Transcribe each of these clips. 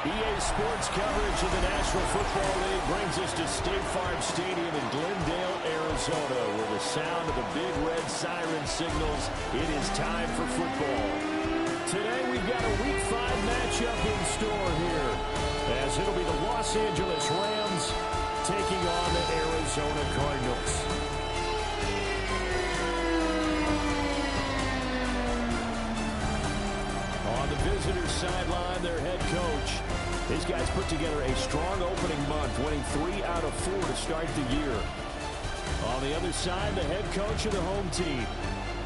EA Sports coverage of the National Football League brings us to State Farm Stadium in Glendale, Arizona, where the sound of the big red siren signals it is time for football. Today we've got a Week 5 matchup in store here, as it'll be the Los Angeles Rams taking on the Arizona Cardinals. On the visitors' sideline, their head coach. These guys put together a strong opening month, winning 3 out of 4 to start the year. On the other side, the head coach of the home team.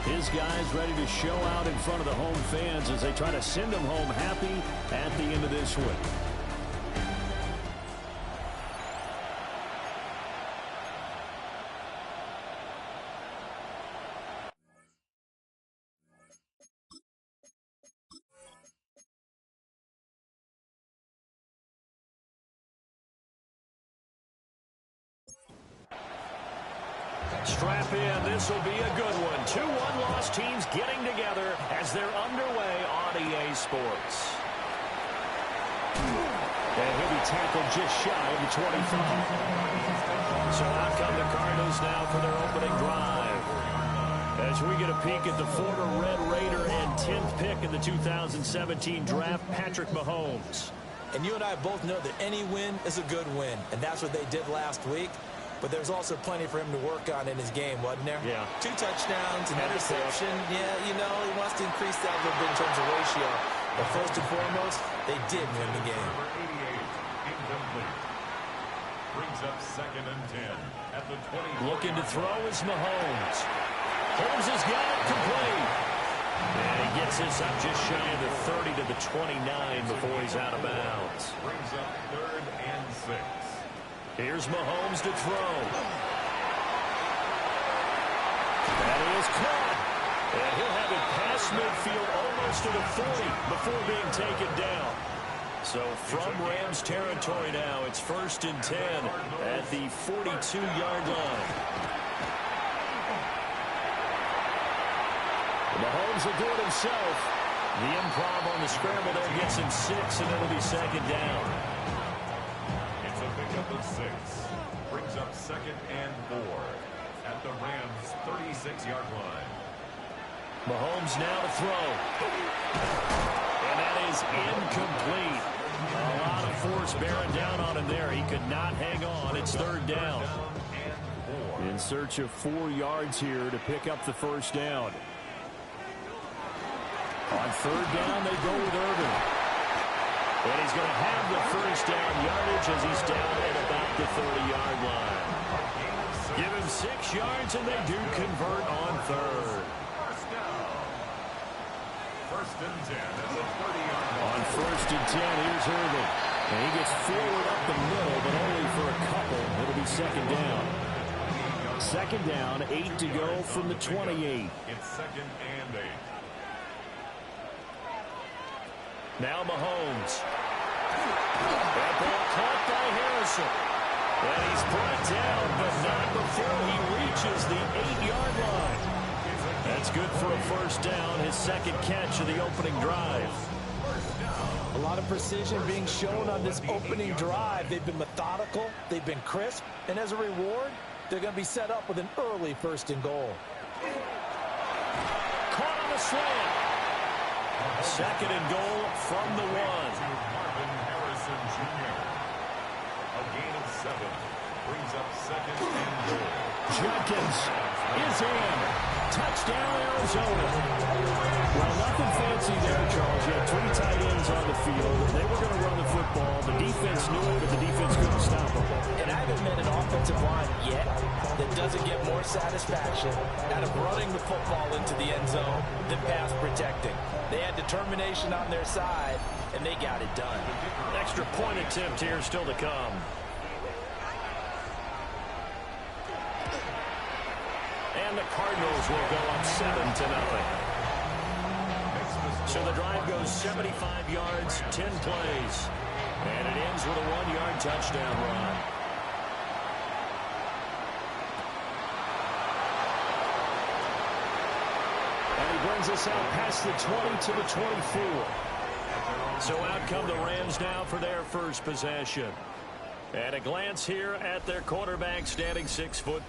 His guys ready to show out in front of the home fans as they try to send them home happy at the end of this week. Strap in. This will be a good one. 2 one-loss teams getting together as they're underway on EA Sports. And he'll be tackled just shy of the 25. So out come the Cardinals now for their opening drive. As we get a peek at the former Red Raider and 10th pick in the 2017 draft, Patrick Mahomes. And you and I both know that any win is a good win, and that's what they did last week. But there's also plenty for him to work on in his game, wasn't there? Yeah. 2 touchdowns, an interception. Yeah, you know, he wants to increase that a little bit in terms of ratio. But first and foremost, they did win the game. Number 88, incomplete. Brings up 2nd and 10 at the 20. Looking to throw is Mahomes. Holmes has got it complete. And he gets this up just shy of the 30 to the 29 before he's out of bounds. Brings up 3rd and 6. Here's Mahomes to throw. That is caught. And he'll have it past midfield almost to the 40 before being taken down. So from Rams territory now, it's 1st and 10 at the 42-yard line. Mahomes will do it himself. The improv on the scramble there gets him 6, and it'll be 2nd down. It's a pickup of 6. Brings up 2nd and 4 at the Rams' 36-yard line. Mahomes now to throw. And that is incomplete. A lot of force bearing down on him there. He could not hang on. It's 3rd down. In search of 4 yards here to pick up the 1st down. On 3rd down, they go with Irvin. And he's going to have the 1st down yardage as he's down at about the 30-yard line. Give him 6 yards, and they do convert on 3rd. 1st and 10 at the 30-yard line. On 1st and 10, here's Irvin. And he gets forward up the middle, but only for a couple. It'll be 2nd down. 2nd down, 8 to go from the 28. It's 2nd and 8. Now Mahomes. That ball caught by Harrison. And he's brought down, but not before he reaches the 8-yard line. That's good for a 1st down, his 2nd catch of the opening drive. A lot of precision being shown on this opening drive. They've been methodical, they've been crisp, and as a reward, they're going to be set up with an early 1st and goal. Caught on a slant. 2nd and goal from the 1. Marvin Harrison Jr. A gain of 7. Brings up 2nd and goal. Jenkins is in. Touchdown, Arizona. Well, nothing fancy there, Charles. You had 3 tight ends on the field. They were going to run the football. The defense knew it, but the defense couldn't stop them. And I haven't met an offensive line yet that doesn't get more satisfaction out of running the football into the end zone than pass protecting. They had determination on their side, and they got it done. Extra point attempt here still to come. And the Cardinals will go up 7-0. So the drive goes 75 yards, 10 plays. And it ends with a 1-yard touchdown run. And he brings us out past the 20 to the 24. So out come the Rams now for their first possession. At a glance here at their quarterback, standing 6'3".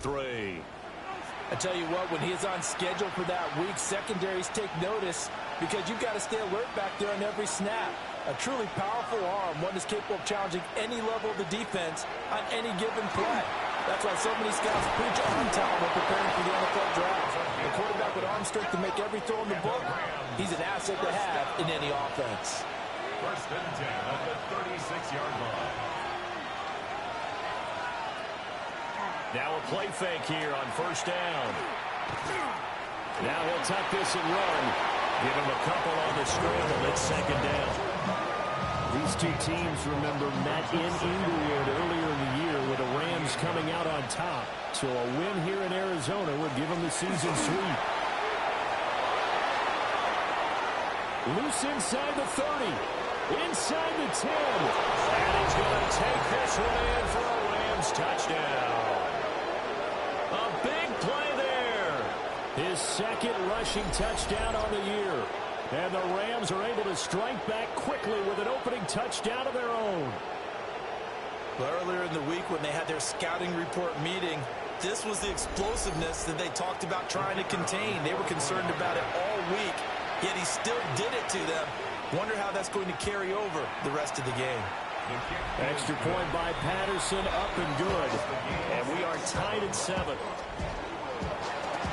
I tell you what, when he's on schedule for that week, secondaries take notice because you've got to stay alert back there on every snap. A truly powerful arm, one that's capable of challenging any level of the defense on any given play. That's why so many scouts preach arm talent when preparing for the NFL draft. A quarterback with arm strength to make every throw in the book, he's an asset to have in any offense. First and 10 at the 36-yard line. Now a play fake here on first down. Now he'll tuck this and run. Give him a couple on the scramble. It's second down. These two teams, remember, met in Inglewood earlier in the year with the Rams coming out on top. So a win here in Arizona would give them the season sweep. Loose inside the 30. Inside the 10. And he's going to take this one in for a Rams touchdown. A big play there. His second rushing touchdown on the year. And the Rams are able to strike back quickly with an opening touchdown of their own. Well, earlier in the week when they had their scouting report meeting, this was the explosiveness that they talked about trying to contain. They were concerned about it all week, yet he still did it to them. Wonder how that's going to carry over the rest of the game. Extra point by Patterson, up and good. And we are tied at 7.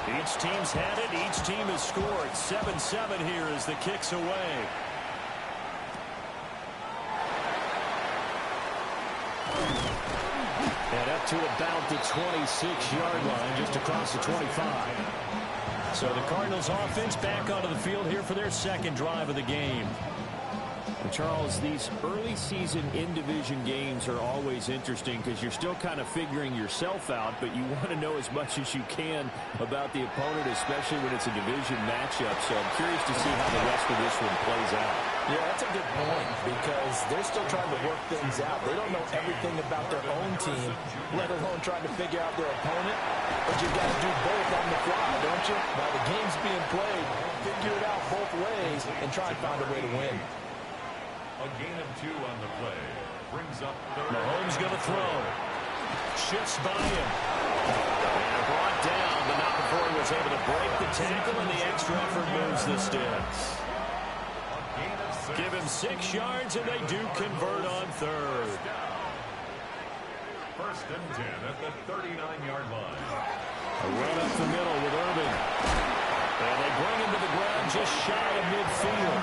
Each team's had it. Each team has scored. 7-7 here as the kick's away. And up to about the 26-yard line, just across the 25. So the Cardinals offense back onto the field here for their second drive of the game. And Charles, these early season in-division games are always interesting because you're still kind of figuring yourself out, but you want to know as much as you can about the opponent, especially when it's a division matchup. So I'm curious to see how the rest of this one plays out. Yeah, that's a good point because they're still trying to work things out. They don't know everything about their own team, let alone trying to figure out their opponent. But you've got to do both on the fly, don't you? While the game's being played, figure it out both ways and try and find a way to win. A gain of 2 on the play. Brings up third. Mahomes going to throw. Shifts by him. And brought down, but not before he was able to break the tackle, and the extra effort moves the sticks. Give him 6 yards, and they do convert on third. First and 10 at the 39-yard line. A run up the middle with Irvin. And they bring him to the ground just shy of midfield.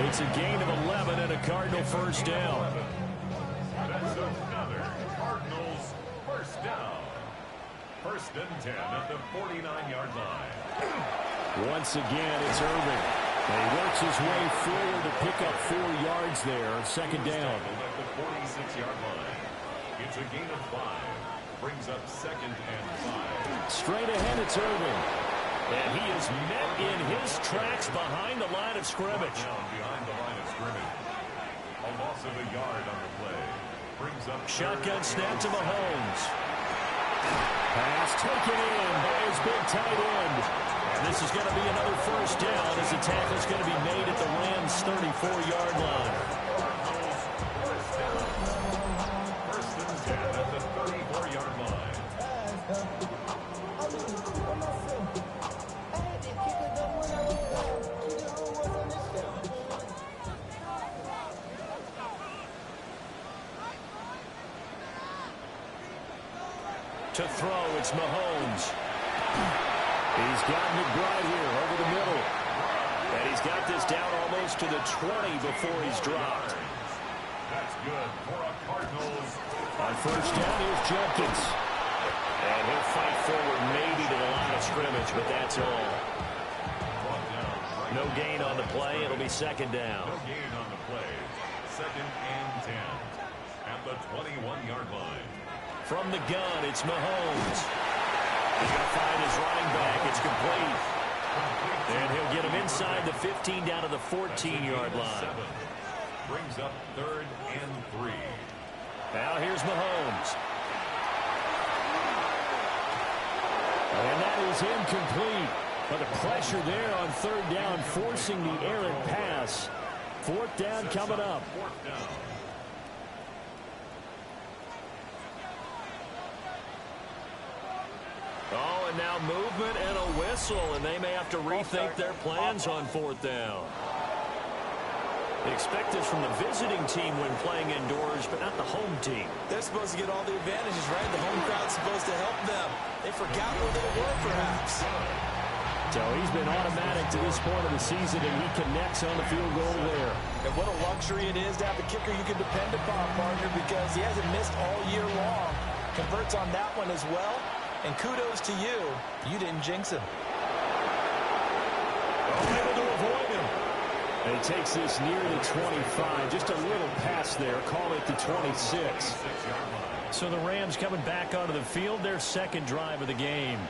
It's a gain of 11 and a Cardinal first down. That's another Cardinals first down. First and 10 at the 49-yard line. Once again, it's Irvin. And he works his way forward to pick up 4 yards there. Second down. At the 46-yard line. It's a gain of 5. Brings up second and 5. Straight ahead, it's Irvin. And he is met in his tracks behind the line of scrimmage. Down behind the line of scrimmage. A loss of a yard on the play. Brings up shotgun snap to Mahomes. Pass taken in by his big tight end. And this is going to be another first down as the tackle is going to be made at the Rams' 34-yard line. First and 10 at the 34-yard line. To throw, it's Mahomes. He's got McBride here over the middle. And he's got this down almost to the 20 before he's dropped. That's good for a Cardinals. On first down, here's Jenkins. And he'll fight forward maybe to the line of scrimmage, but that's all. No gain on the play. It'll be second down. No gain on the play. Second and 10 at the 21-yard line. From the gun, it's Mahomes. He's going to find his running back. It's complete. And he'll get him inside the 15 down to the 14-yard line. Brings up third and 3. Now here's Mahomes. And that is incomplete. But the pressure there on third down, forcing the errant pass. Fourth down coming up. Fourth down. Oh, and now movement and a whistle, and they may have to rethink their plans on fourth down. They expect this from the visiting team when playing indoors, but not the home team. They're supposed to get all the advantages, right? The home crowd's supposed to help them. They forgot where they were, perhaps. So he's been automatic to this point of the season, and he connects on the field goal there. And what a luxury it is to have a kicker you can depend upon, partner, because he hasn't missed all year long. Converts on that one as well. And kudos to you. You didn't jinx him. Able to avoid him. And he takes this near the 25. Just a little pass there. Call it the 26. So the Rams coming back onto the field. Their second drive of the game.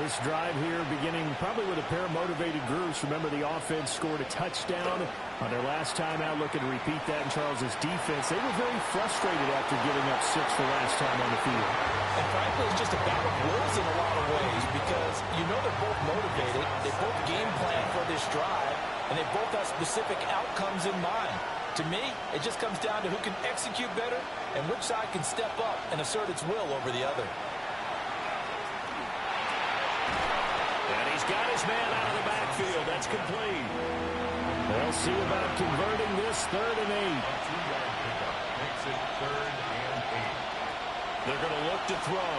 This drive here beginning probably with a pair of motivated groups. Remember, the offense scored a touchdown on their last time out. Looking to repeat that in Charles's defense. They were very frustrated after giving up 6 the last time on the field. And frankly, it's just a battle of wills in a lot of ways because you know they're both motivated. They both game plan for this drive, and they both have specific outcomes in mind. To me, it just comes down to who can execute better and which side can step up and assert its will over the other. And he's got his man out of the backfield. That's complete. They'll see about converting this 3rd and 8. Makes it 3rd and 8. They're going to look to throw.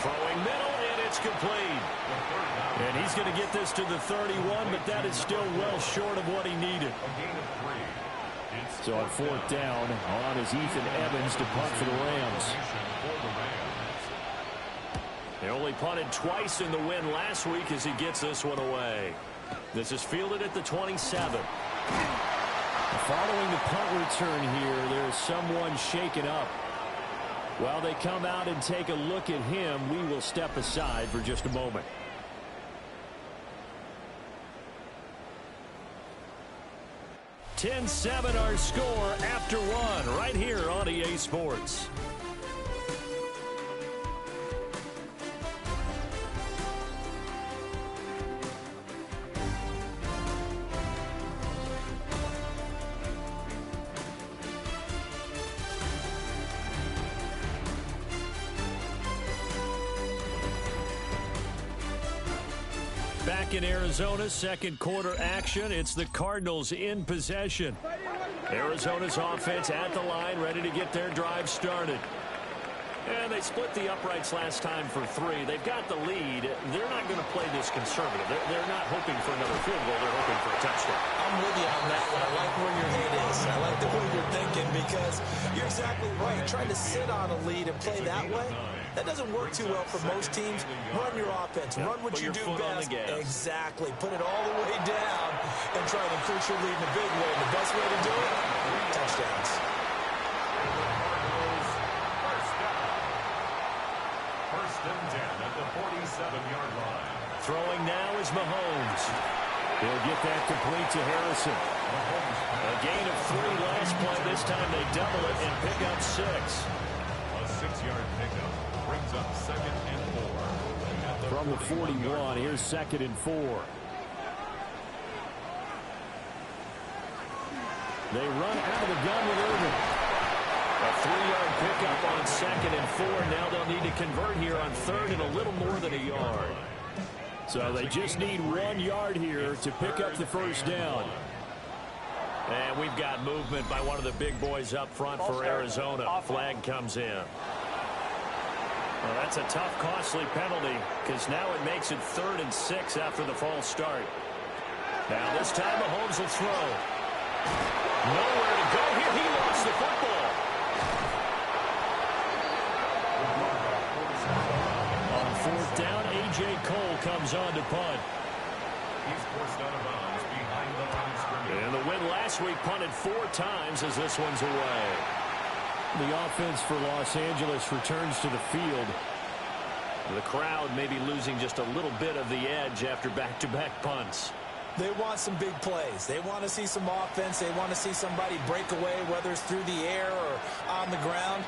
Throwing middle, and it's complete. And he's going to get this to the 31, but that is still well short of what he needed. So on 4th down, on is Ethan Evans to punt for the Rams. They only punted twice in the win last week as he gets this one away. This is fielded at the 27. Following the punt return here, there's someone shaken up. While they come out and take a look at him, we will step aside for just a moment. (10-7) our score after one right here on EA Sports. Back in Arizona, second quarter action. It's the Cardinals in possession. Arizona's offense at the line, ready to get their drive started. And they split the uprights last time for 3. They've got the lead. They're not going to play this conservative. They're not hoping for another field goal. They're hoping for a touchdown. I'm with you on that one. I like where your head is. I like the way you're thinking because you're exactly right. Trying to sit on a lead and play that way, that doesn't work too well for most teams. Run your offense. Run what you do best. Exactly. Put it all the way down and try to increase your lead in a big way. And the best way to do it, touchdowns. First and 10 at the 47-yard line. Throwing now is Mahomes. He'll get that complete to Harrison. A gain of 3 last play. This time they double it and pick up 6. A 6-yard pickup brings up 2nd and 4. From the 41, here's 2nd and 4. They run out of the gun with Irvin. A 3-yard pickup on 2nd and 4. Now they'll need to convert here on 3rd and a little more than a yard. So they just need 1 yard here to pick up the first down. And we've got movement by one of the big boys up front for Arizona. Flag comes in. Well, that's a tough, costly penalty because now it makes it 3rd and 6 after the false start. Now this time Mahomes will throw. Nowhere to go here. He lost the football. On 4th down, A.J. Cole comes on to punt. He's forced out of bounds behind the line of scrimmage. And the win last week punted 4 times as this one's away. The offense for Los Angeles returns to the field. The crowd may be losing just a little bit of the edge after back-to-back punts. They want some big plays. They want to see some offense. They want to see somebody break away, whether it's through the air or on the ground.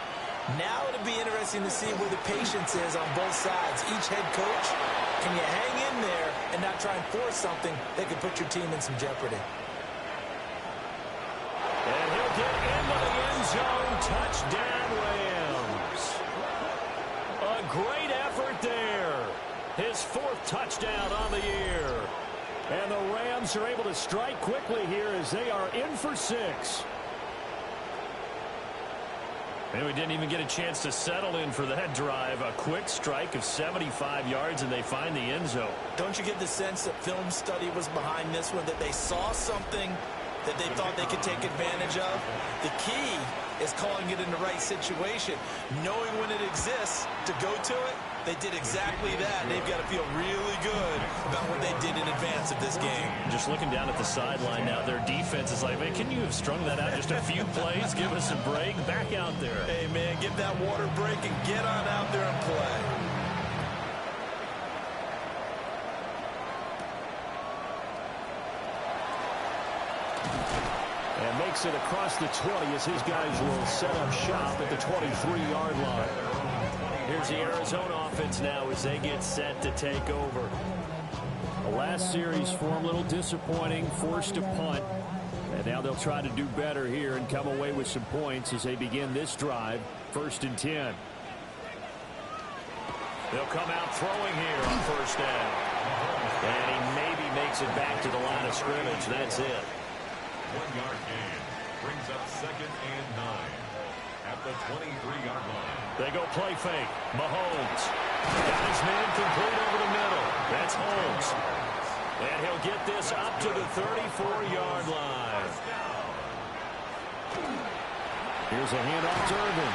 Now it'll be interesting to see where the patience is on both sides. Each head coach, can you hang in there and not try and force something that could put your team in some jeopardy? Touchdown, Rams. A great effort there. His 4th touchdown on the year. And the Rams are able to strike quickly here as they are in for 6. And we didn't even get a chance to settle in for that drive. A quick strike of 75 yards, and they find the end zone. Don't you get the sense that film study was behind this one, that they saw something that they thought they could take advantage of? The key is calling it in the right situation, knowing when it exists to go to it. They did exactly that. They've got to feel really good about what they did in advance of this game. Just looking down at the sideline now, their defense is like, man, can you have strung that out just a few plays? Give us a break. Back out there. Hey, man, give that water break and get on out there and play. And makes it across the 20 as his guys will set up shop at the 23-yard line. Here's the Arizona offense now as they get set to take over. The last series for them, a little disappointing, forced a punt. And now they'll try to do better here and come away with some points as they begin this drive, 1st and 10. They'll come out throwing here on 1st down. And he maybe makes it back to the line of scrimmage. That's it. 1-yard gain brings up 2nd and 9 at the 23-yard line. They go play fake. Mahomes got his man complete over the middle. That's Holmes. And he'll get this up to the 34-yard line. Here's a handoff to Irvin.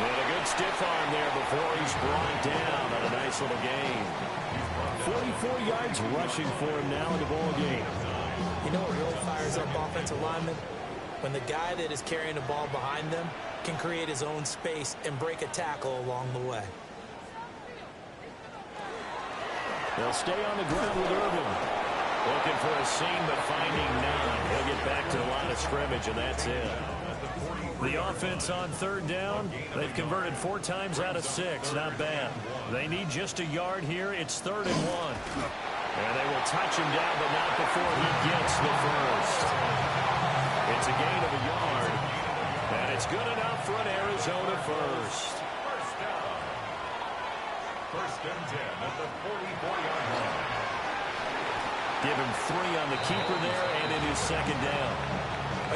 And a good stiff arm there before he's brought down on a nice little gain. 44 yards rushing for him now in the ball game. You know what really fires up offensive linemen? When the guy that is carrying the ball behind them can create his own space and break a tackle along the way. They'll stay on the ground with Irvin. Looking for a seam, but finding none. He'll get back to the line of scrimmage, and that's it. The offense on 3rd down, they've converted 4 times out of 6. Not bad. They need just a yard here. It's 3rd and 1. And they will touch him down, but not before he gets the first. It's a gain of a yard, and it's good enough for an Arizona first. First down. 1st and 10 at the 44-yard line. Give him 3 on the keeper there, and it is 2nd down.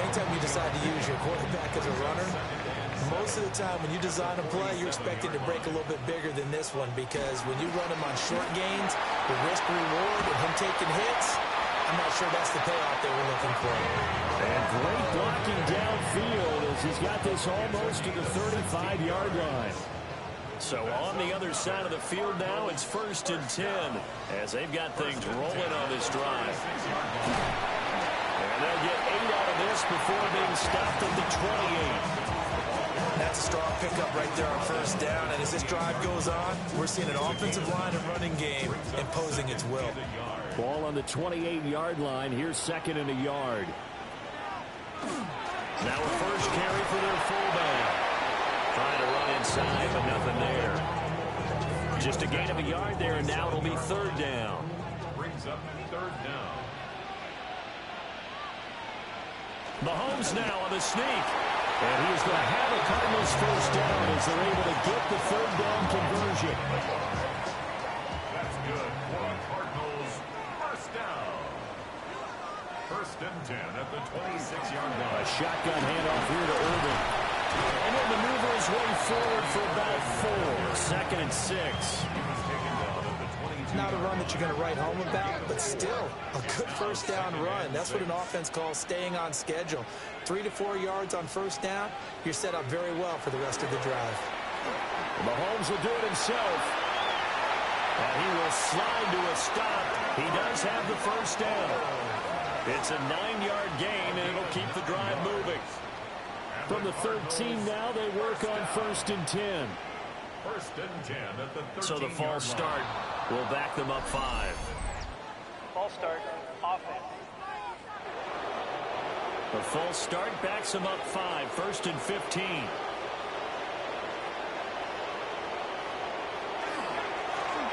Anytime you decide to use your quarterback as a runner, most of the time when you design a play, you're expected to break a little bit bigger than this one, because when you run him on short gains, the risk-reward and him taking hits, I'm not sure that's the payoff they were looking for. And great blocking downfield as he's got this almost to the 35-yard line. So on the other side of the field now, it's 1st and 10 as they've got things rolling on this drive. And they'll get 8 out of this before being stopped at the 28. That's a strong pickup right there on 1st down. And as this drive goes on, we're seeing an offensive line and running game imposing its will. Ball on the 28-yard line. Here's 2nd and a yard. Now a first carry for their fullback. Trying to run inside, but nothing there. Just a gain of a yard there, and now it'll be 3rd down. Brings up 3rd down. Mahomes now on the sneak. And he is going to have a Cardinals first down as they're able to get the 3rd down conversion. That's good for a Cardinals first down. 1st and 10 at the 26-yard line. A shotgun handoff here to Irvin. And he'll maneuver his way forward for about 4. 2nd and 6. Not a run that you're going to write home about, but still a good 1st down run. That's what an offense calls staying on schedule. 3 to 4 yards on 1st down, you're set up very well for the rest of the drive. Mahomes will do it himself. And he will slide to a stop. He does have the 1st down. It's a 9-yard gain, and it'll keep the drive moving. From the 13 now, they work on 1st and 10. 1st and 10 at the 13-yard line. So the false start will back them up 5. False start, offense. The false start backs them up 5. 1st and 15.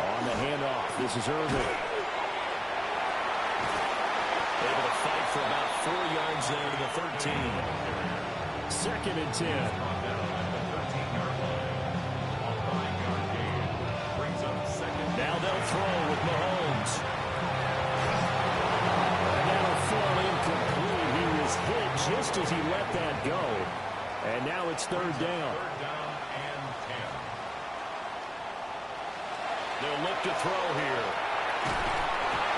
On the handoff, this is Irvin. Able to fight for about 4 yards there to the 13. 2nd and 10. Now they'll throw with Mahomes. And that'll fall incomplete. He was hit just as he let that go. And now it's 3rd down. They'll look to throw here.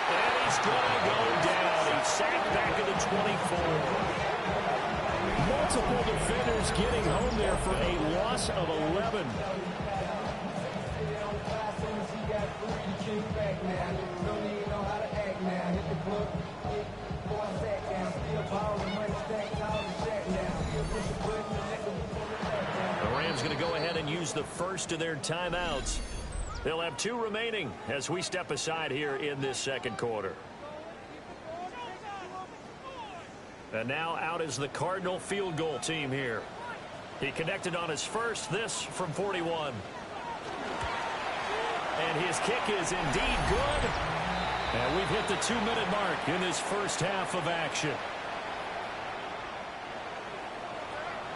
And he's going to go down. He's sacked back at the 24. Multiple defenders getting home there for a loss of 11. The Rams going to go ahead and use the first of their timeouts. They'll have 2 remaining as we step aside here in this 2nd quarter. And now out is the Cardinal field goal team here. He connected on his first, this from 41. And his kick is indeed good. And we've hit the 2-minute mark in this first half of action.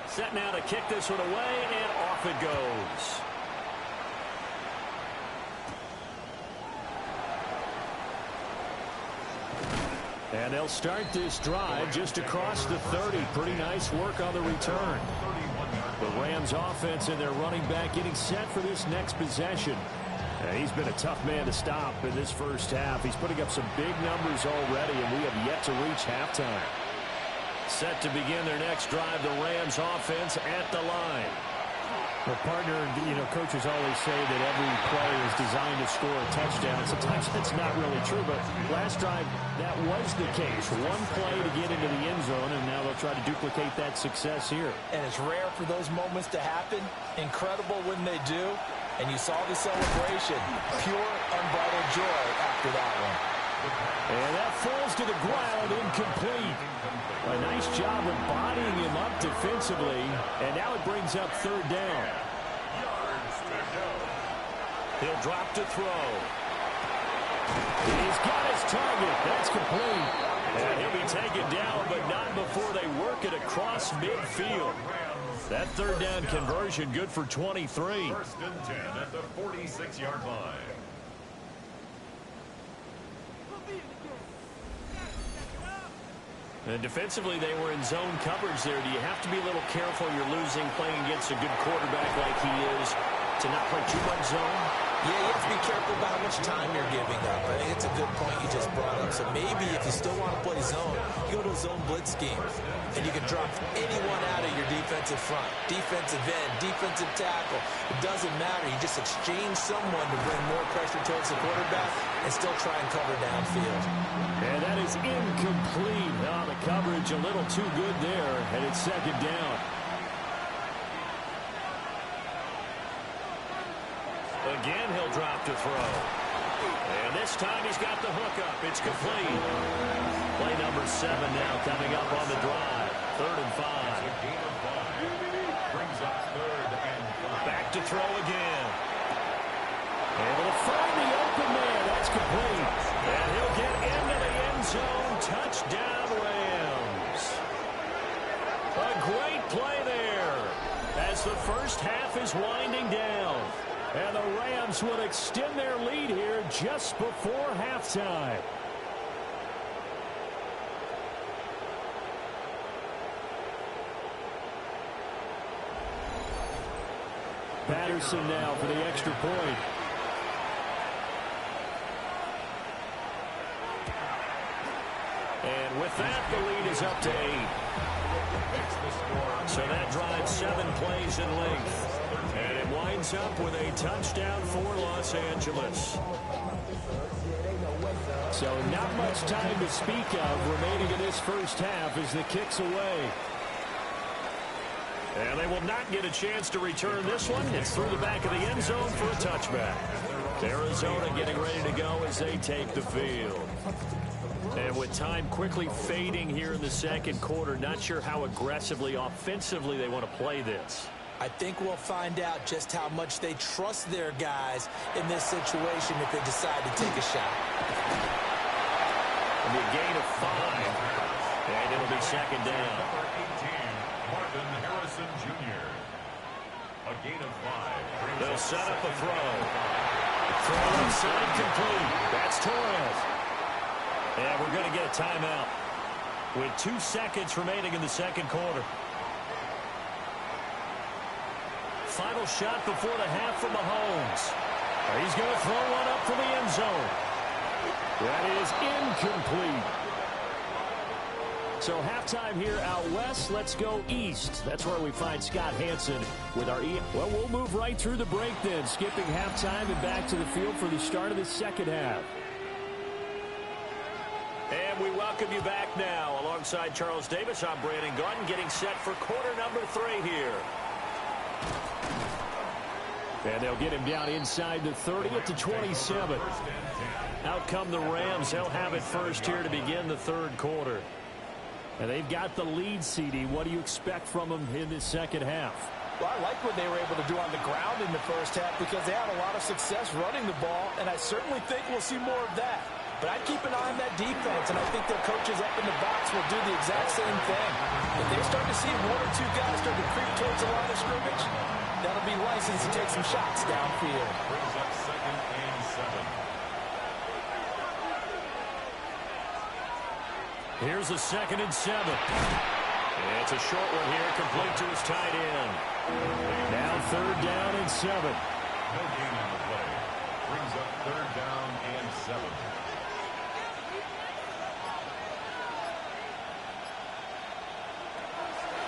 Set now to kick this one away, and off it goes. And they'll start this drive just across the 30. Pretty nice work on the return. The Rams offense and their running back getting set for this next possession. He's been a tough man to stop in this first half. He's putting up some big numbers already, and we have yet to reach halftime. Set to begin their next drive, the Rams offense at the line. Well, partner, coaches always say that every play is designed to score a touchdown. Sometimes that's not really true, but last drive, that was the case. One play to get into the end zone, and now they'll try to duplicate that success here. And it's rare for those moments to happen. Incredible when they do. And you saw the celebration. Pure, unbridled joy after that one. And that falls to the ground, incomplete. A nice job of bodying him up defensively. And now it brings up 3rd down. He'll drop to throw. He's got his target. That's complete. And he'll be taken down, but not before they work it across midfield. That 3rd down conversion good for 23. 1st and 10 at the 46-yard line. And defensively, they were in zone coverage there. Do you have to be a little careful? You're losing, playing against a good quarterback like he is, to not play too much zone? Yeah, you have to be careful about how much time you're giving up. I think it's a good point you just brought up. So maybe if you still want to play zone, you go to a zone blitz scheme. And you can drop anyone out of your defensive front. Defensive end, defensive tackle. It doesn't matter. You just exchange someone to bring more pressure towards the quarterback and still try and cover downfield. And that is incomplete. Oh, the coverage a little too good there. And it's 2nd down. Again, he'll drop to throw. And this time he's got the hook up. It's complete. Play number 7 now coming up on the drive. 3rd and 5. Brings up 3rd and 5. Back to throw again. Able to find the open man. That's complete. And he'll get into the end zone. Touchdown, Rams. A great play there as the first half is winding down. And the Rams will extend their lead here just before halftime. Patterson now for the extra point. And with that, the lead is up to 8. So that drives 7 plays in length. And it winds up with a touchdown for Los Angeles. So not much time to speak of remaining in this first half as the kick's away. And they will not get a chance to return this one. It's through the back of the end zone for a touchback. Arizona getting ready to go as they take the field. And with time quickly fading here in the 2nd quarter, not sure how aggressively, offensively they want to play this. I think we'll find out just how much they trust their guys in this situation if they decide to take a shot. It'll be a gain of 5, and it'll be 2nd down. A gain of 5. They'll set up a throw. Throw inside, complete. That's Torres. Yeah, we're going to get a timeout with 2 seconds remaining in the second quarter. Final shot before the half from Mahomes. He's going to throw one up for the end zone. That is incomplete. So halftime here out west. Let's go east. That's where we find Scott Hansen with our Well, we'll move right through the break then, skipping halftime and back to the field for the start of the second half. And we welcome you back now. Alongside Charles Davis, I'm Brandon Gaudin, getting set for quarter number 3 here. And they'll get him down inside the 30 at the 27. Out come the Rams. They'll have it first here to begin the third quarter. And they've got the lead, CD. What do you expect from them in this second half? Well, I like what they were able to do on the ground in the first half because they had a lot of success running the ball, and I certainly think we'll see more of that. But I'd keep an eye on that defense, and I think their coaches up in the box will do the exact same thing. If they start to see 1 or 2 guys start to creep towards the line of scrimmage, that'll be license to take some shots downfield. Brings up 2nd and 7. Here's a 2nd and 7. It's a short one here, complete to his tight end. Now 3rd down and 7. No gain on the play. Brings up 3rd down and 7.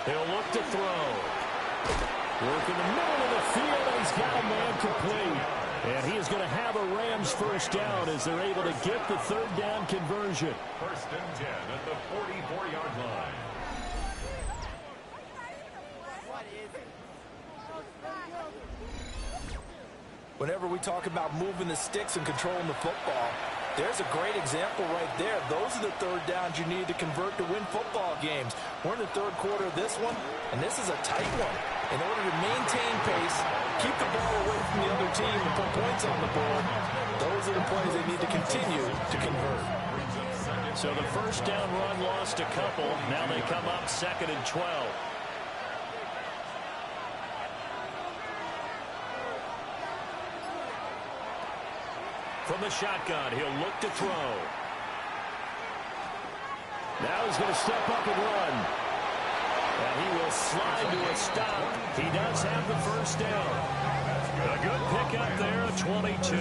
He'll look to throw. Work in the middle of the field, and he's got a man complete. And he is going to have a Rams first down as they're able to get the 3rd down conversion. 1st and 10 at the 44-yard line. Whenever we talk about moving the sticks and controlling the football, there's a great example right there. Those are the 3rd downs you need to convert to win football games. We're in the 3rd quarter of this one, and this is a tight one. In order to maintain pace, keep the ball away from the other team and put points on the board, those are the plays they need to continue to convert. So the first down run lost a couple. Now they come up 2nd and 12. From the shotgun, he'll look to throw. Now he's going to step up and run. And he will slide to a stop. He does have the first down. A good pickup there, a 22.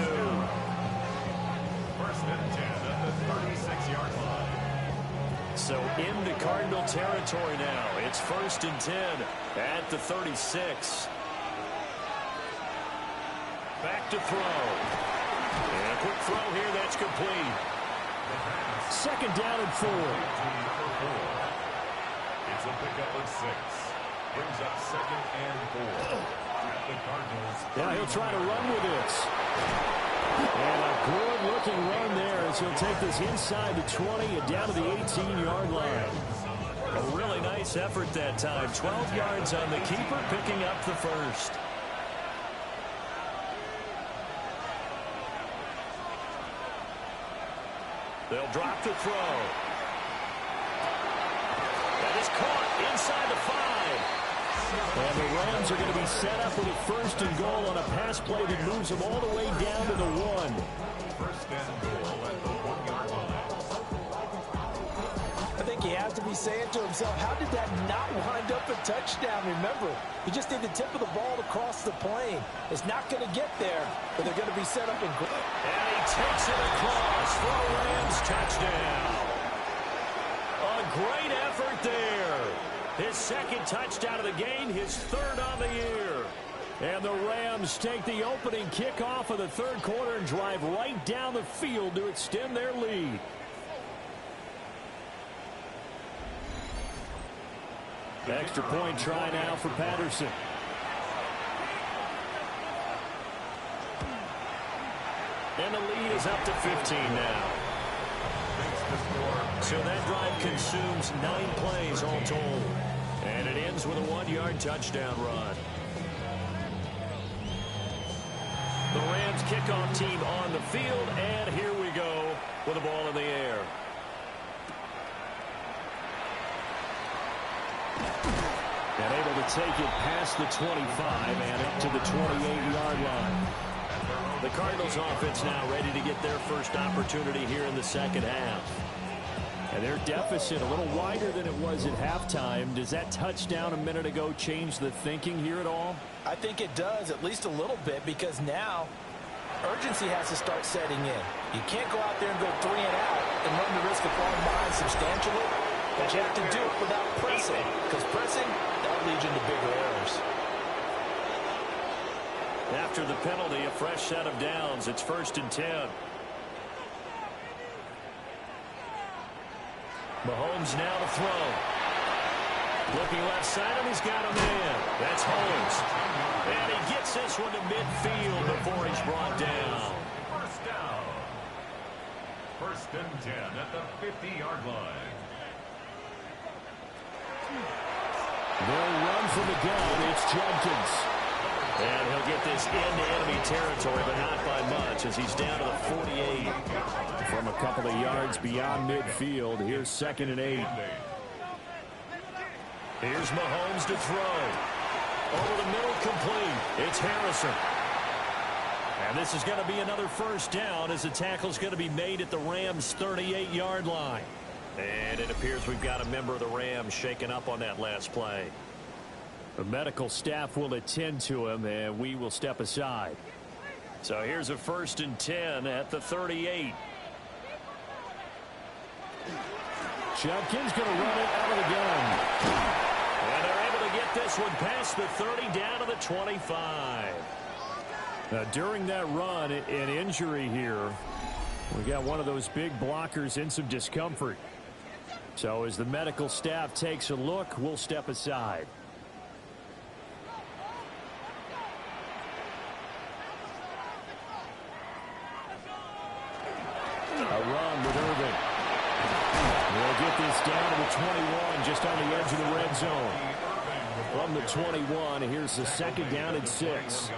1st and 10 at the 36-yard line. So into Cardinal territory now. It's 1st and 10 at the 36. Back to throw. And a quick throw here, that's complete. 2nd down and 4. It's a pickup of 6. Brings up 2nd and 4. At the Cardinals. Yeah, he'll try to run with this. And a good-looking run there as he'll take this inside the 20 and down to the 18-yard line. A really nice effort that time. 12 yards on the keeper, picking up the first. They'll drop the throw. That is caught inside the 5. And the Rams are going to be set up with a 1st and goal on a pass play that moves them all the way down to the 1. 1st and goal at the 1-yard line. I think he has to be saying to himself, how did that not wind up a touchdown? Remember, he just did the tip of the ball across the plane. It's not going to get there, but they're going to be set up in goal. And he takes it across for a Rams touchdown. A great effort there. His 2nd touchdown of the game, his 3rd on the year. And the Rams take the opening kickoff of the 3rd quarter and drive right down the field to extend their lead. Extra point try now for Patterson. And the lead is up to 15 now. So that drive consumes 9 plays all told. And it ends with a 1-yard touchdown run. The Rams kickoff team on the field, and here we go with the ball in the air. to take it past the 25 and up to the 28-yard line. The Cardinals offense now ready to get their first opportunity here in the second half. And their deficit a little wider than it was at halftime. Does that touchdown a minute ago change the thinking here at all? I think it does, at least a little bit, because now urgency has to start setting in. You can't go out there and go 3 and out and run the risk of falling behind substantially, but you have to do it without pressing, because pressing, that'll lead you into bigger errors. After the penalty, a fresh set of downs. It's 1st and 10. Mahomes now to throw. Looking left side, and he's got a man. That's Holmes. And he gets this one to midfield before he's brought down. First down. 1st and 10 at the 50-yard line. They'll run from the gun. It's Jenkins. And he'll get this into enemy territory, but not by much, as he's down to the 48. From a couple of yards beyond midfield, here's 2nd and 8. Here's Mahomes to throw. Over the middle, complete. It's Harrison. And this is going to be another first down, as the tackle's going to be made at the Rams' 38-yard line. And it appears we've got a member of the Rams shaken up on that last play. The medical staff will attend to him, and we will step aside. So here's a 1st and 10 at the 38. Jenkins going to run it out of the gun. And they're able to get this one past the 30 down to the 25. Now, during that run, an injury here. We got one of those big blockers in some discomfort. So as the medical staff takes a look, we'll step aside. A run with Irvin. They'll get this down to the 21, just on the edge of the red zone. From the 21, here's the 2nd down and 6.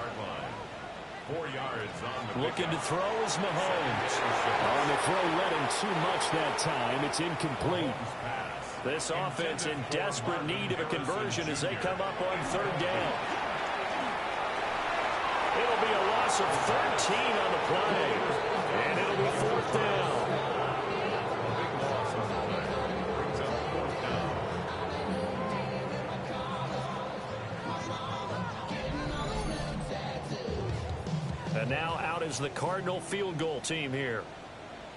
4 yards on the Looking to throw is Mahomes. On the throw, let him too much that time. It's incomplete. This offense in desperate need of a conversion as they come up on 3rd down. It'll be a loss of 13 on the play. And it'll be 4th down. And now out is the Cardinal field goal team here.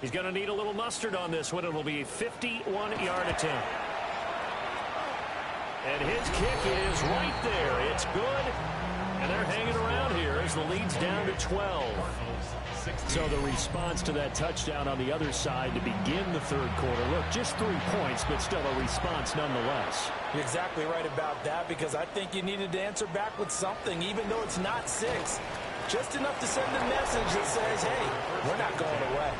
He's going to need a little mustard on this one. It'll be a 51-yard attempt. And his kick is right there. It's good. And they're hanging around here as the lead's down to 12. So the response to that touchdown on the other side to begin the 3rd quarter. Look, just 3 points, but still a response nonetheless. You're exactly right about that, because I think you needed to answer back with something, even though it's not 6. Just enough to send a message that says, hey, we're not going away.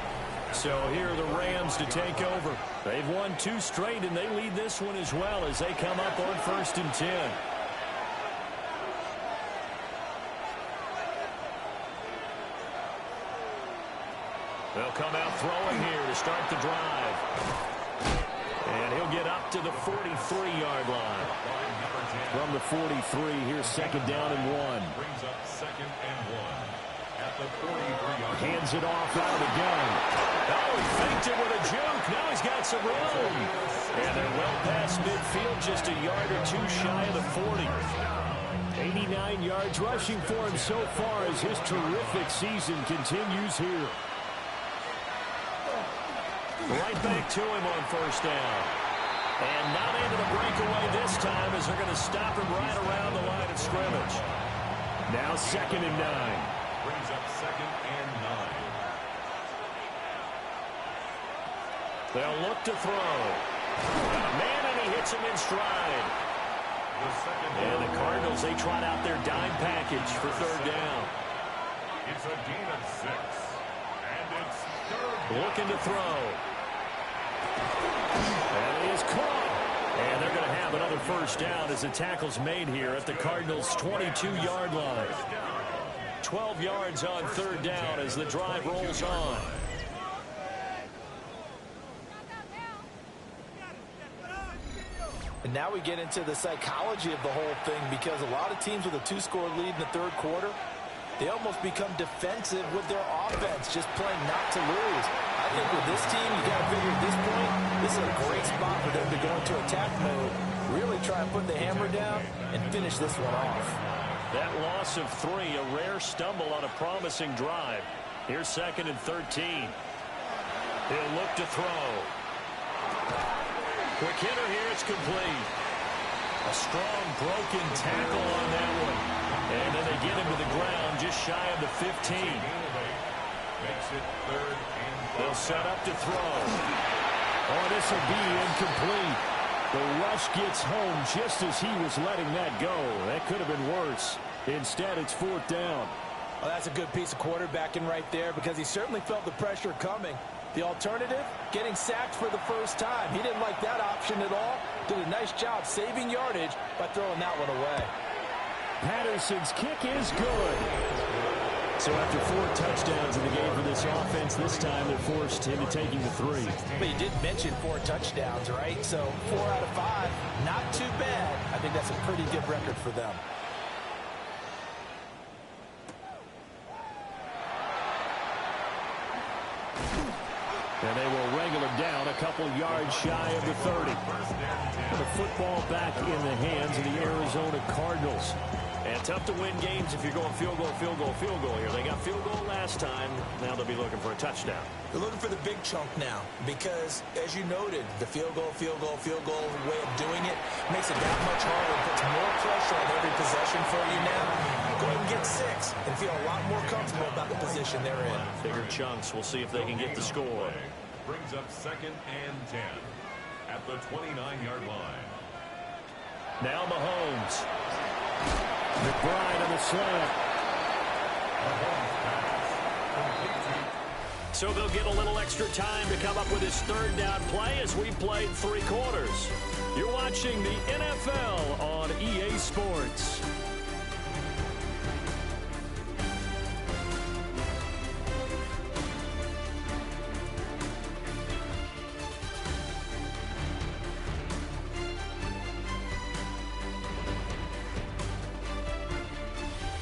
So here are the Rams to take over. They've won 2 straight, and they lead this one as well as they come up on 1st and 10. They'll come out throwing here to start the drive. And he'll get up to the 43-yard line. From the 43, here's 2nd down and 1. Brings up 2nd and 1 at the 43-yard line. Hands it off out of the gun. Oh, he faked it with a juke. Now he's got some room. And they're well past midfield, just a yard or 2 shy of the 40. 89 yards rushing for him so far as his terrific season continues here. Right back to him on 1st down. And not able to break away this time as they're going to stop him right around the line of scrimmage. Now 2nd and 9. Brings up 2nd and 9. They'll look to throw. Man, and he hits him in stride. And the Cardinals, they trot out their dime package for 3rd down. It's a gain of 6. And it's 3rd. Looking to throw. And it is caught. And they're going to have another 1st down as the tackle's made here at the Cardinals' 22-yard line. 12 yards on 3rd down as the drive rolls on. And now we get into the psychology of the whole thing, because a lot of teams with a 2-score lead in the third quarter, they almost become defensive with their offense, just playing not to lose. I think with this team, you got to figure at this point, this is a great spot for them to go into attack mode, really try and put the hammer down and finish this one off. That loss of 3, a rare stumble on a promising drive. Here's 2nd and 13. He'll look to throw. Quick hitter here, it's complete. A strong broken tackle on that one. And then they get him to the ground just shy of the 15. Makes it 3rd and 5. They'll set up to throw. Oh, this will be incomplete. The rush gets home just as he was letting that go. That could have been worse. Instead, it's 4th down. Well, that's a good piece of quarterbacking right there, because he certainly felt the pressure coming. The alternative, getting sacked for the first time. He didn't like that option at all. Did a nice job saving yardage by throwing that one away. Patterson's kick is good. So after 4 touchdowns in the game for this offense, this time they're forced into taking the 3. But you did mention 4 touchdowns, right? So 4 out of 5, not too bad. I think that's a pretty good record for them. And they will wrangle him down a couple yards shy of the 30. And the football back in the hands of the Arizona Cardinals. And tough to win games if you're going field goal, field goal, field goal here. They got field goal last time. Now they'll be looking for a touchdown. They're looking for the big chunk now, because, as you noted, the field goal way of doing it makes it that much harder. It puts more pressure on every possession for you now. Go ahead and get 6 and feel a lot more comfortable about the position they're in. Bigger chunks. We'll see if they can get the score. Brings up 2nd and 10 at the 29-yard line. Now Mahomes. McBride on the slant. So they'll get a little extra time to come up with his 3rd down play as we played 3 quarters. You're watching the NFL on EA Sports.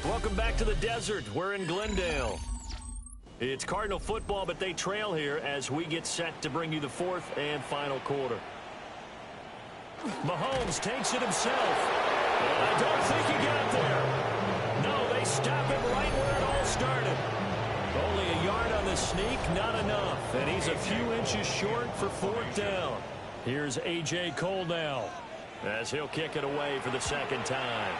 Welcome back to the desert. We're in Glendale. It's Cardinal football, but they trail here as we get set to bring you the 4th and final quarter. Mahomes takes it himself. And I don't think he got there. No, they stop him right where it all started. Only a yard on the sneak, not enough. And he's a few inches short for 4th down. Here's A.J. Cole now as he'll kick it away for the 2nd time.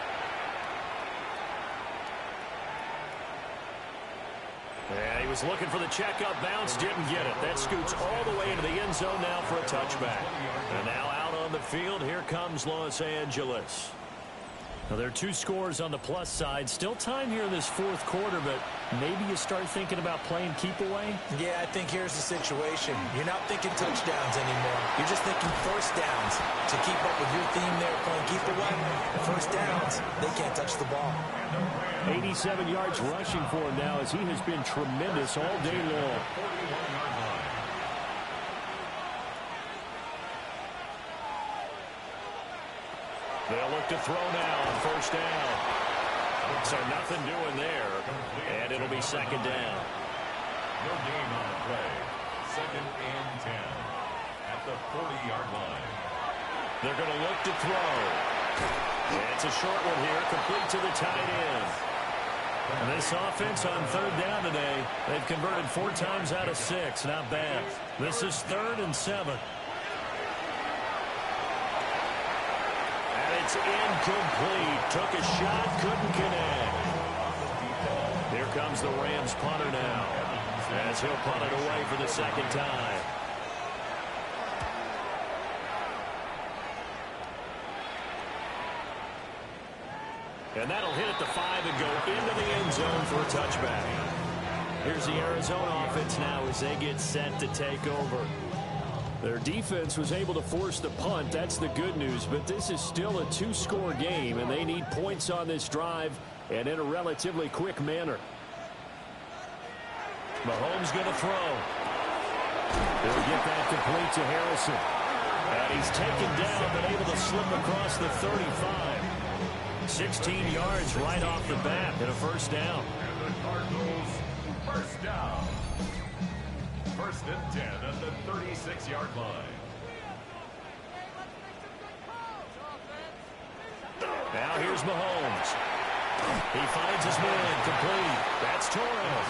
Yeah, he was looking for the checkup bounce, didn't get it. That scoots all the way into the end zone now for a touchback. And now out on the field, here comes Los Angeles. Now, there are 2 scores on the plus side. Still time here in this 4th quarter, but maybe you start thinking about playing keep away? Yeah, I think here's the situation. You're not thinking touchdowns anymore. You're just thinking 1st downs. To keep up with your theme there, playing keep away, 1st downs, they can't touch the ball. 87 yards rushing for him now, as he has been tremendous all day long. They'll look to throw now on 1st down. So nothing doing there. And it'll be 2nd down. No gain on the play. 2nd and 10 at the 40-yard line. They're going to look to throw. And it's a short one here, complete to the tight end. And this offense on 3rd down today, they've converted 4 times out of 6. Not bad. This is 3rd and 7. And it's incomplete. Took a shot, couldn't connect. Here comes the Rams punter now, as he'll punt it away for the 2nd time. And that'll hit at the 5 and go into the end zone for a touchback. Here's the Arizona offense now as they get set to take over. Their defense was able to force the punt. That's the good news. But this is still a 2-score game, and they need points on this drive and in a relatively quick manner. Mahomes going to throw. They'll get that complete to Harrison. And he's taken down, but able to slip across the 35. 16 yards right off the bat and a first down. And the Cardinals, first down. First and 10 at the 36-yard line. Now here's Mahomes. He finds his man, complete. That's Torres.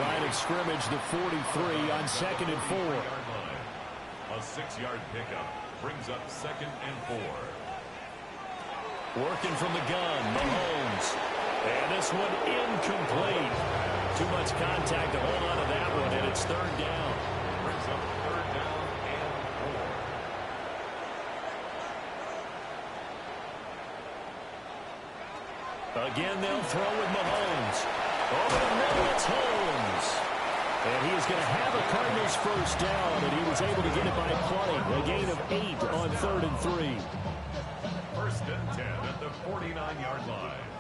Line of scrimmage, the 43 on 2nd and 4. A 6-yard pickup brings up 2nd and 4. Working from the gun, Mahomes. And this one incomplete. Too much contact to hold on to that one, and it's 3rd down. Brings up 3rd down and 4. Again, they'll throw with Mahomes. Over the middle, it's Holmes. And he is going to have a Cardinals first down, and he was able to get it by play. A gain of 8 on 3rd and 3. First and 10 at the 49-yard line.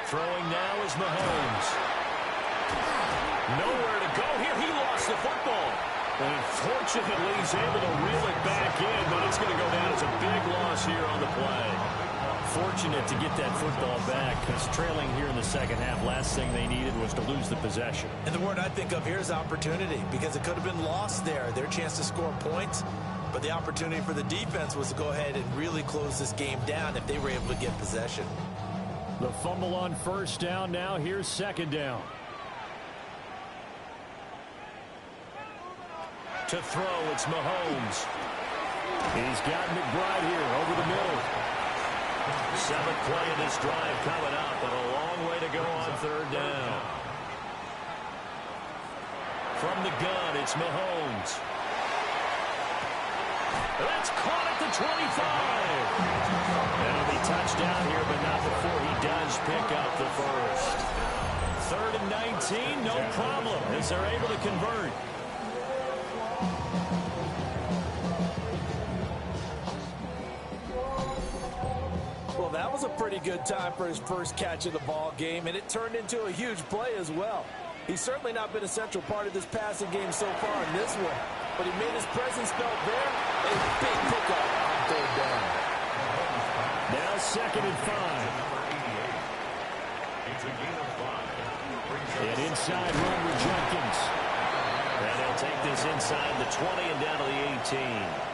Throwing now is Mahomes. Nowhere to go here. He lost the football. And fortunately, he's able to reel it back in, but it's going to go down as a big loss here on the play. Fortunate to get that football back, because trailing here in the second half, last thing they needed was to lose the possession. And the word I think of here is opportunity, because it could have been lost there. Their chance to score points, but the opportunity for the defense was to go ahead and really close this game down if they were able to get possession. The fumble on first down. Now here's 2nd down. To throw, it's Mahomes. He's got McBride here over the middle. 7th play of this drive coming up, but a long way to go on 3rd down. From the gun, it's Mahomes. That's caught at the 25. That'll be touchdown here, but not before he does pick up the first. 3rd and 19, no problem, as they're able to convert. Well, that was a pretty good time for his first catch of the ball game, and it turned into a huge play as well. He's certainly not been a central part of this passing game so far in this one, but he made his presence felt there. A big pickup on 3rd down. Now 2nd and 5. It's a gain of 5. And inside run with Jenkins. And they'll take this inside the 20 and down to the 18.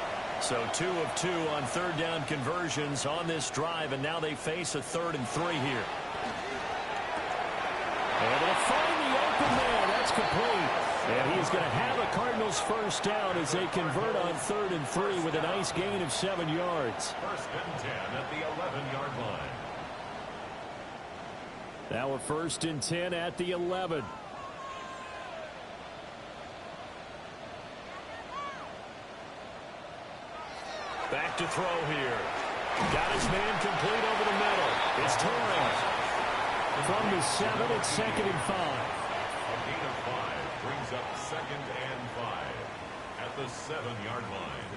So 2 of 2 on 3rd down conversions on this drive, and now they face a 3rd and 3 here. And they'll find the open man. That's complete. And he's going to have a Cardinals first down as they convert on 3rd and 3 with a nice gain of 7 yards. First and 10 at the 11-yard line. Now a 1st and 10 at the 11. Back to throw here. Got his man complete over the middle. It's Torres. From the 7, it's 2nd and 5. A gain of 5 brings up 2nd and 5 at the 7-yard line.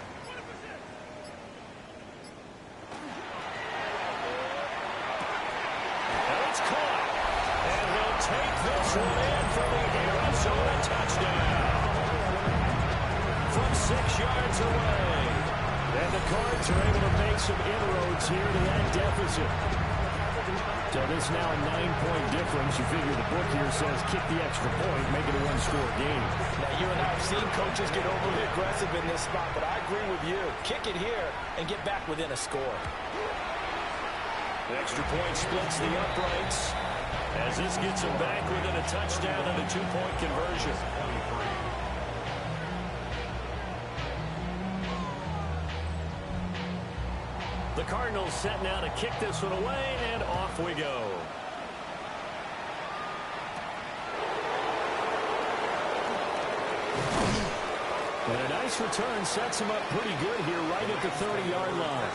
And it's caught. And he'll take this one in for the Arizona touchdown. From 6 yards away. And the Cards are able to make some inroads here to that deficit. So this now a 9-point difference. You figure the book here says kick the extra point, make it a 1-score game. Now, you and I have seen coaches get overly aggressive in this spot, but I agree with you. Kick it here and get back within a score. The extra point splits the uprights as this gets them back within a touchdown and a 2-point conversion. The Cardinals set now to kick this one away, and off we go. And a nice return sets him up pretty good here right at the 30-yard line.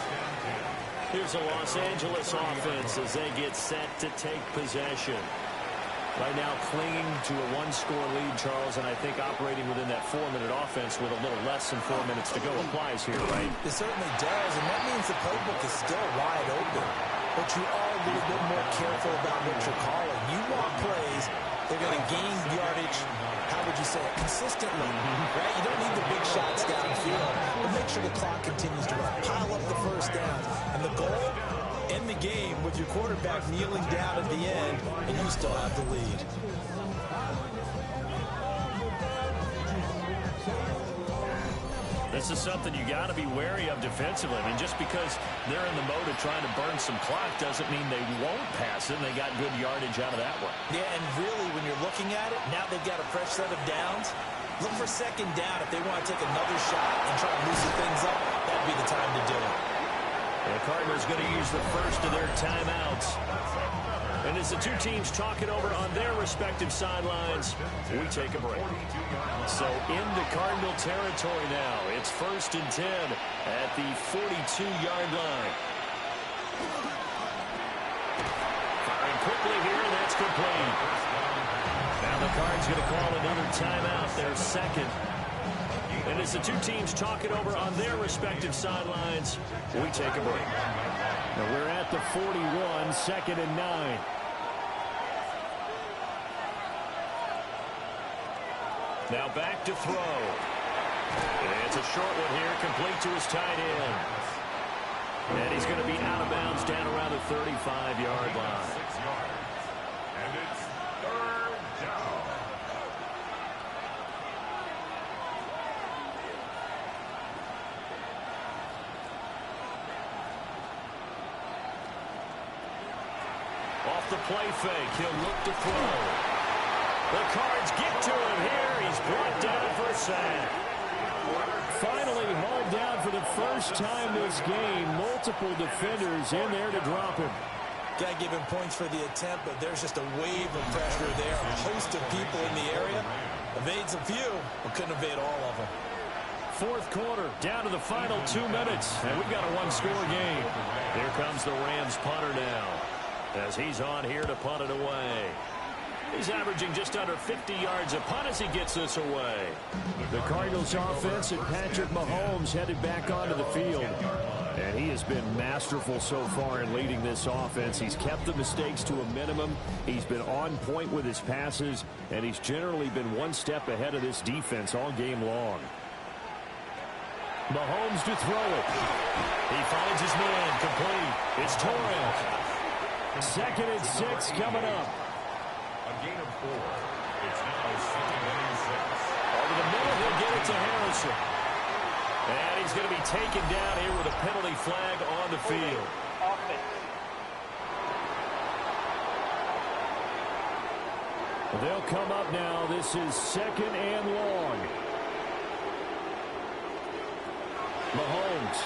Here's a Los Angeles offense as they get set to take possession. Right now clinging to a 1-score lead, Charles, and I think operating within that 4-minute offense with a little less than 4 minutes to go applies here, right? It certainly does, and that means the playbook is still wide open. but you are a little bit more careful about what you're calling. You want plays, they're going to gain yardage, how would you say it, consistently, right? You don't need the big shots downfield, but make sure the clock continues to run. Pile up the first down. And the goal, end the game with your quarterback kneeling down at the end, and you still have the lead. This is something you got to be wary of defensively. I mean, just because they're in the mode of trying to burn some clock doesn't mean they won't pass it. They got good yardage out of that one. Yeah, and really, when you're looking at it, now they've got a fresh set of downs. Look for second down if they want to take another shot and try to loosen things up. That'd be the time to do it. The Cardinals going to use the first of their timeouts. And as the two teams talk it over on their respective sidelines, we take a break. So into Cardinal territory now. It's 1st and 10 at the 42-yard line. Firing quickly here, that's complete. Now the Cards going to call another timeout, their second. And as the two teams talk it over on their respective sidelines, we take a break. Now we're at the 41, 2nd and 9. Now back to throw. And it's a short one here, complete to his tight end. And he's going to be out of bounds down around the 35-yard line. 6 yards. And it's 3rd down. Off the play fake, he'll look to throw. The Cards get to him here. He's brought down for a sack. Finally hauled down for the first time this game. Multiple defenders in there to drop him. Got to give him points for the attempt, but there's just a wave of pressure there. A host of people in the area. Evades a few, but couldn't evade all of them. 4th quarter, down to the final 2 minutes, and we've got a one-score game. Here comes the Rams punter now, as he's on here to punt it away. He's averaging just under 50 yards a punt as he gets this away. The Cardinals offense and Patrick Mahomes headed back onto the field. And he has been masterful so far in leading this offense. He's kept the mistakes to a minimum. He's been on point with his passes. And he's generally been one step ahead of this defense all game long. Mahomes to throw it. He finds his man complete. It's Torres. 2nd and 6 coming up. A gain of 4. It's now 2nd and 6. Over the middle, he'll get it to Harrison. And he's going to be taken down here with a penalty flag on the field. They'll come up now. This is 2nd and long. Mahomes.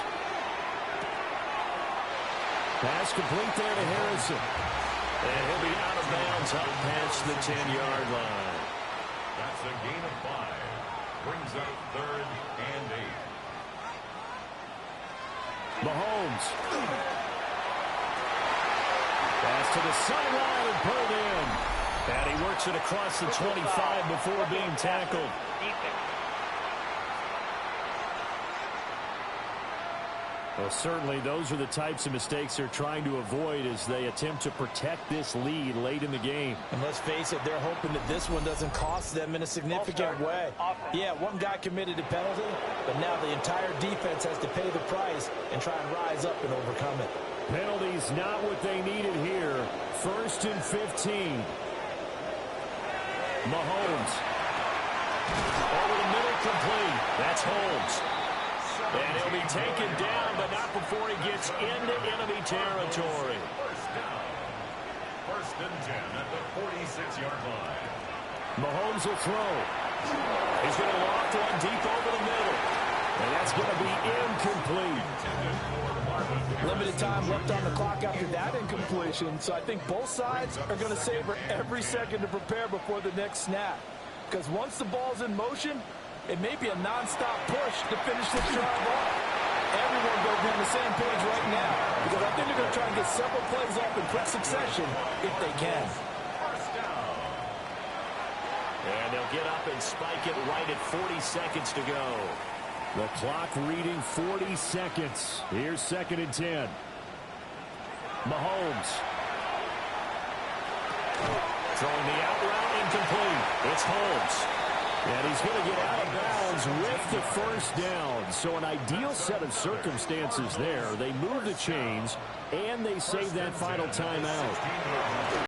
Pass complete there to Harrison. And he'll be out of bounds up past the 10-yard line. That's a gain of 5. Brings up 3rd and 8. Mahomes. Pass to the sideline and pulled in. And he works it across the 25 before being tackled. Well, certainly those are the types of mistakes they're trying to avoid as they attempt to protect this lead late in the game. And let's face it, they're hoping that this one doesn't cost them in a significant way. Yeah, one guy committed a penalty, but now the entire defense has to pay the price and try and rise up and overcome it. Penalties not what they needed here. 1st and 15. Mahomes. Over the middle, complete. That's Holmes. And he'll be taken down, but not before he gets into enemy territory. 1st down. 1st and 10 at the 46-yard line. Mahomes will throw. He's going to loft one deep over the middle. And that's going to be incomplete. Limited time left on the clock after that incompletion, so I think both sides are going to savor every second to prepare before the next snap. Because once the ball's in motion, it may be a non-stop push to finish this drive off. Everyone will be on the same page right now because I think they're going to try and get several plays off in quick succession if they can. 1st down. And they'll get up and spike it right at 40 seconds to go. The clock reading 40 seconds. Here's 2nd and 10. Mahomes. Throwing the out route incomplete. It's Holmes. And he's going to get out of bounds with the first down. So an ideal set of circumstances there. They move the chains, and they save that final timeout.